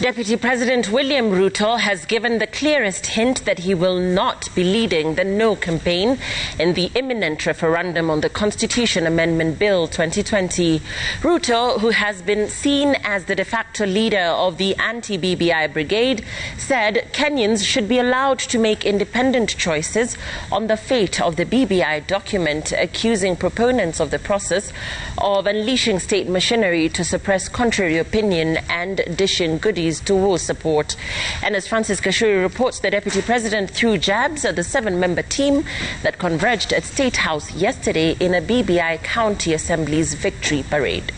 Deputy President William Ruto has given the clearest hint that he will not be leading the No campaign in the imminent referendum on the Constitution Amendment Bill 2020. Ruto, who has been seen as the de facto leader of the anti-BBI brigade, said Kenyans should be allowed to make independent choices on the fate of the BBI document, accusing proponents of the process of unleashing state machinery to suppress contrary opinion and dish in goodies to war support. And as Francis Kashuri reports, the Deputy President threw jabs at the 7-member team that converged at State House yesterday in a BBI County Assembly's victory parade.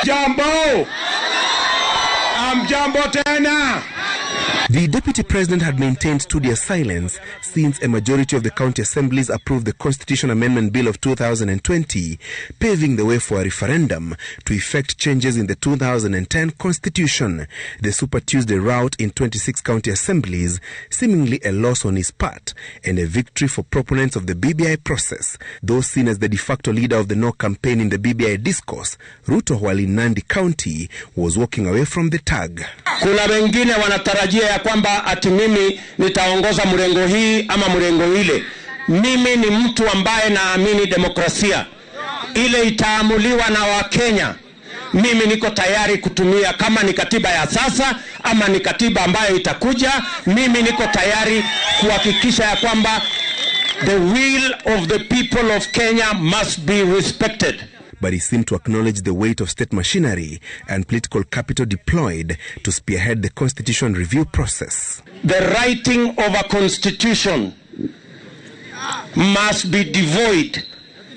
Jambo! Jambo tena! The Deputy President had maintained studious silence since a majority of the county assemblies approved the Constitution Amendment Bill of 2020, paving the way for a referendum to effect changes in the 2010 Constitution. The Super Tuesday rout in 26 county assemblies, seemingly a loss on his part and a victory for proponents of the BBI process. Though seen as the de facto leader of the No campaign in the BBI discourse, Ruto, while in Nandi County, was walking away from the tag. Kuna wengine wanatarajia ya kwamba ati mimi nitaongoza mrengo hii ama mrengo ile. Mimi ni mtu ambaye naamini demokrasia. Ile itaamuliwa na Wakenya. Mimi niko tayari kutumia, kama ni katiba ya sasa ama ni katiba ambayo itakuja. Mimi niko tayari kuhakikisha ya kwamba the will of the people of Kenya must be respected. But he seemed to acknowledge the weight of state machinery and political capital deployed to spearhead the constitution review process. The writing of a constitution must be devoid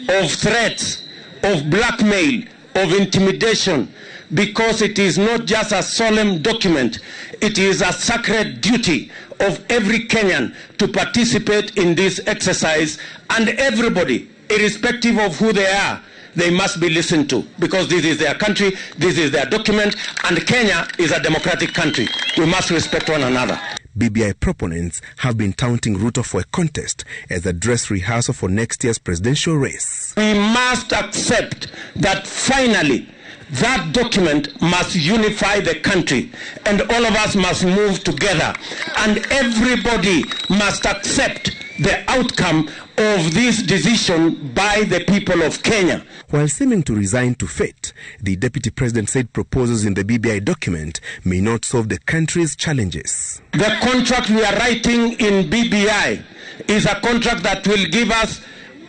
of threats, of blackmail, of intimidation, because it is not just a solemn document, it is a sacred duty of every Kenyan to participate in this exercise, and everybody, irrespective of who they are, they must be listened to, because this is their country, this is their document, and Kenya is a democratic country. We must respect one another. BBI proponents have been touting Ruto for a contest as a dress rehearsal for next year's presidential race. We must accept that finally that document must unify the country, and all of us must move together, and everybody must accept the outcome of this decision by the people of Kenya. While seeming to resign to fate, the Deputy President said proposals in the BBI document may not solve the country's challenges. The contract we are writing in BBI is a contract that will give us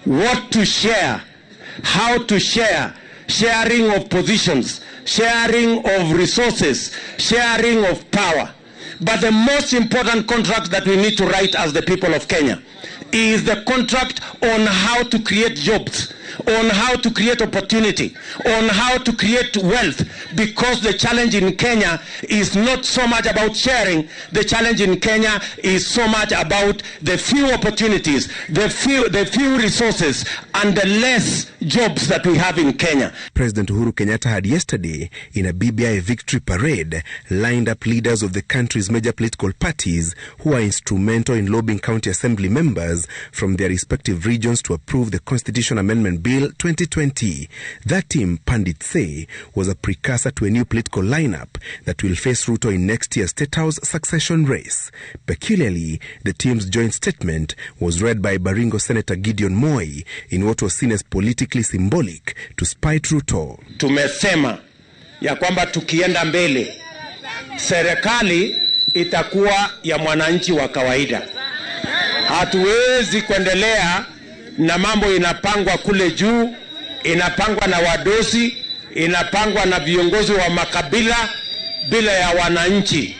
what to share, how to share, sharing of positions, sharing of resources, sharing of power. But the most important contract that we need to write as the people of Kenya is the contract on how to create jobs, on how to create opportunity, on how to create wealth, because the challenge in Kenya is not so much about sharing. The challenge in Kenya is so much about the few opportunities, the few resources, and the less jobs that we have in Kenya. President Uhuru Kenyatta had yesterday, in a BBI victory parade, lined up leaders of the country's major political parties who are instrumental in lobbying county assembly members from their respective regions to approve the Constitution Amendment Bill 2020. That team, Pandits say, was a precursor to a new political lineup that will face Ruto in next year's State House succession race. Peculiarly, the team's joint statement was read by Baringo Senator Gideon Moi in what was seen as politically symbolic to spite Ruto. Tumesema ya kwamba tukienda mbele, serikali itakuwa ya mwananchi wa kawaida. Hatuwezi kuendelea na mambo inapangwa kule juu, inapangwa na wadosi, inapangwa na viongozi wa makabila bila ya wananchi.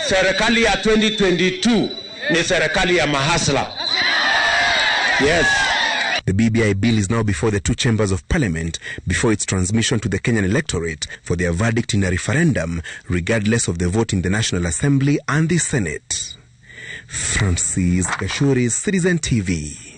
Serikali ya 2022 ni serikali ya mahasla. Yes. The BBI bill is now before the two chambers of parliament before its transmission to the Kenyan electorate for their verdict in a referendum, regardless of the vote in the National Assembly and the Senate. Francis Kashuri, Citizen TV.